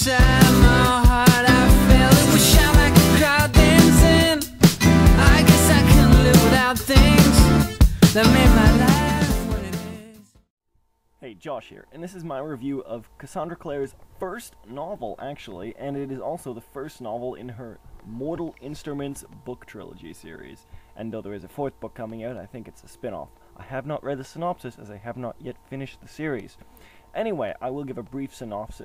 inside my heart I feel it would shine like a crowd dancing. I guess I can live without things that made my life what it is. Hey, Josh here, and this is my review of Cassandra Clare's first novel, actually, and it is also the first novel in her Mortal Instruments book trilogy series. And though there is a fourth book coming out, I think it's a spin-off. I have not read the synopsis, as I have not yet finished the series. Anyway, I will give a brief synopsis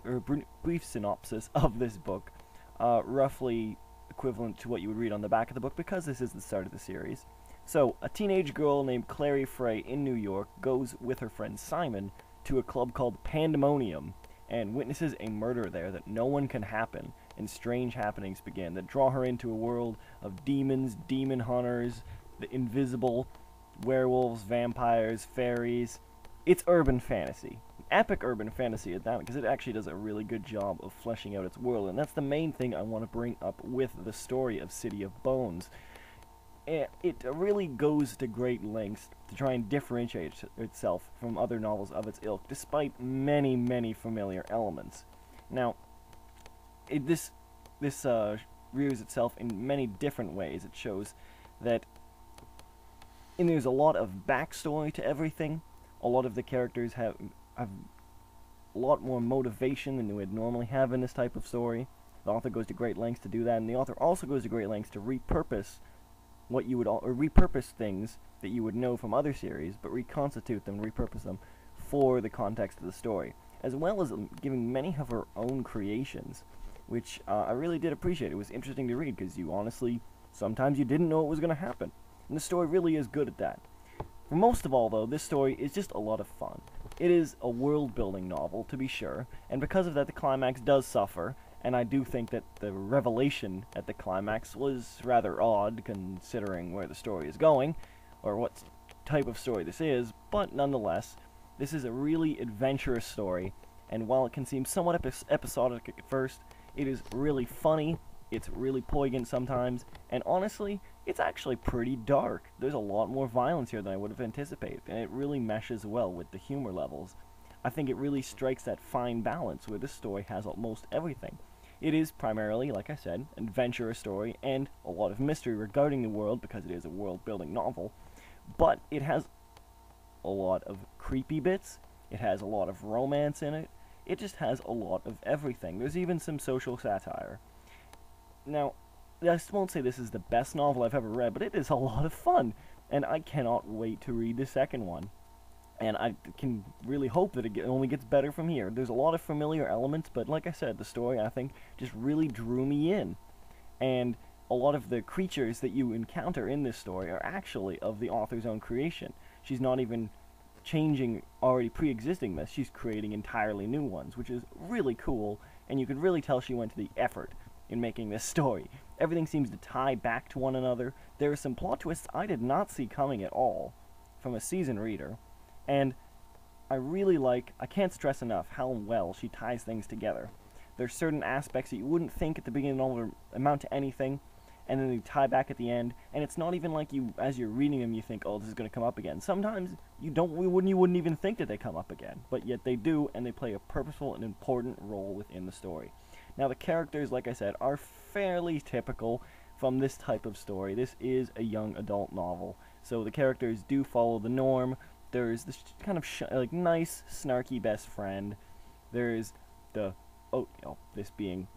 of this book, roughly equivalent to what you would read on the back of the book, because this is the start of the series. So, a teenage girl named Clary Frey in New York goes with her friend Simon to a club called Pandemonium, and witnesses a murder there that no one can happen, and strange happenings begin that draw her into a world of demons, demon hunters, the invisible, werewolves, vampires, fairies. It's urban fantasy. Epic urban fantasy at that, because it actually does a really good job of fleshing out its world, and that's the main thing I want to bring up with the story of City of Bones. It really goes to great lengths to try and differentiate itself from other novels of its ilk, despite many, many familiar elements. Now, this rears itself in many different ways. It shows that there's a lot of backstory to everything. A lot of the characters have a lot more motivation than you would normally have in this type of story. The author goes to great lengths to do that, and the author also goes to great lengths to repurpose repurpose things that you would know from other series, but reconstitute them, repurpose them for the context of the story, as well as giving many of her own creations, which I really did appreciate. It was interesting to read, because you honestly, sometimes you didn't know what was going to happen, and the story really is good at that. For most of all, though, this story is just a lot of fun. It is a world-building novel, to be sure, and because of that, the climax does suffer, and I do think that the revelation at the climax was rather odd, considering where the story is going, or what type of story this is, but nonetheless, this is a really adventurous story, and while it can seem somewhat episodic at first, it is really funny, it's really poignant sometimes, and honestly, it's actually pretty dark. There's a lot more violence here than I would have anticipated, and it really meshes well with the humor levels. I think it really strikes that fine balance where this story has almost everything. It is primarily, like I said, an adventurous story and a lot of mystery regarding the world because it is a world-building novel, but it has a lot of creepy bits, it has a lot of romance in it, it just has a lot of everything. There's even some social satire. Now, I won't say this is the best novel I've ever read, but it is a lot of fun, and I cannot wait to read the second one. And I can really hope that it only gets better from here. There's a lot of familiar elements, but like I said, the story, I think, just really drew me in. And a lot of the creatures that you encounter in this story are actually of the author's own creation. She's not even changing already pre-existing myths, she's creating entirely new ones, which is really cool, and you could really tell she went to the effort in making this story. Everything seems to tie back to one another. There are some plot twists I did not see coming at all from a seasoned reader. And I really I can't stress enough how well she ties things together. There's certain aspects that you wouldn't think at the beginning of the novel amount to anything, and then they tie back at the end, and it's not even like you, as you're reading them, you think, oh, this is going to come up again. Sometimes you wouldn't even think that they come up again, but yet they do, and they play a purposeful and important role within the story. Now, the characters, like I said, are fairly typical from this type of story. This is a young adult novel, so the characters do follow the norm. There's this kind of nice, snarky best friend. There's the, this being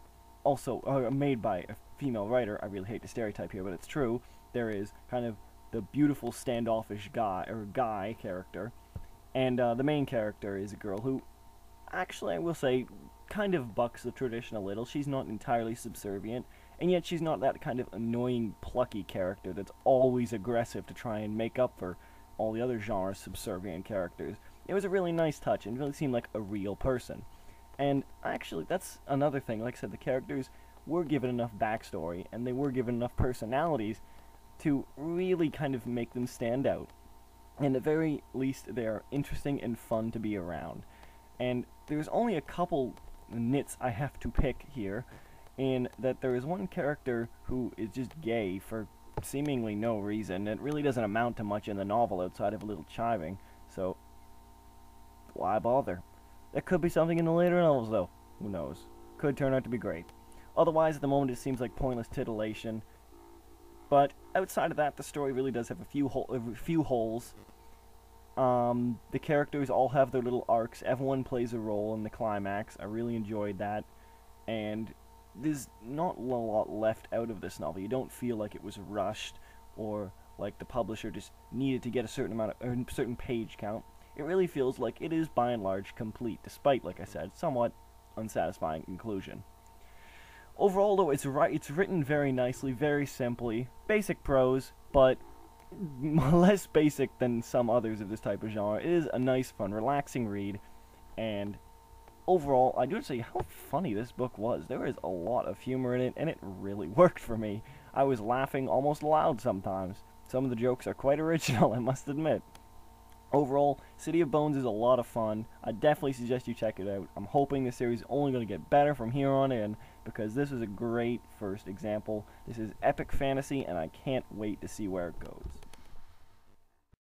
also made by a female writer. I really hate to stereotype here, but it's true. There is kind of the beautiful standoffish guy character, and the main character is a girl who, actually, I will say, kind of bucks the tradition a little. She's not entirely subservient, and yet she's not that kind of annoying, plucky character that's always aggressive to try and make up for all the other genres subservient characters. It was a really nice touch and really seemed like a real person. And actually, that's another thing. Like I said, the characters were given enough backstory and they were given enough personalities to really kind of make them stand out. And at the very least, they're interesting and fun to be around. And there's only a couple nits I have to pick here, in that there is one character who is just gay for seemingly no reason. It really doesn't amount to much in the novel outside of a little chiving, so why bother? There could be something in the later novels, though. Who knows? could turn out to be great. Otherwise, at the moment, it seems like pointless titillation. But outside of that, the story really does have a few holes. The characters all have their little arcs. Everyone plays a role in the climax. I really enjoyed that. And there's not a lot left out of this novel. You don't feel like it was rushed or like the publisher just needed to get a certain page count. It really feels like it is by and large complete, despite, like I said, somewhat unsatisfying conclusion. Overall, though, it's written very nicely, very simply, basic prose, but less basic than some others of this type of genre. It is a nice, fun, relaxing read, and overall, I do say how funny this book was. There is a lot of humor in it, and it really worked for me. I was laughing almost loud sometimes. Some of the jokes are quite original, I must admit. Overall, City of Bones is a lot of fun. I definitely suggest you check it out. I'm hoping the series is only going to get better from here on in, because this is a great first example. This is epic fantasy, and I can't wait to see where it goes.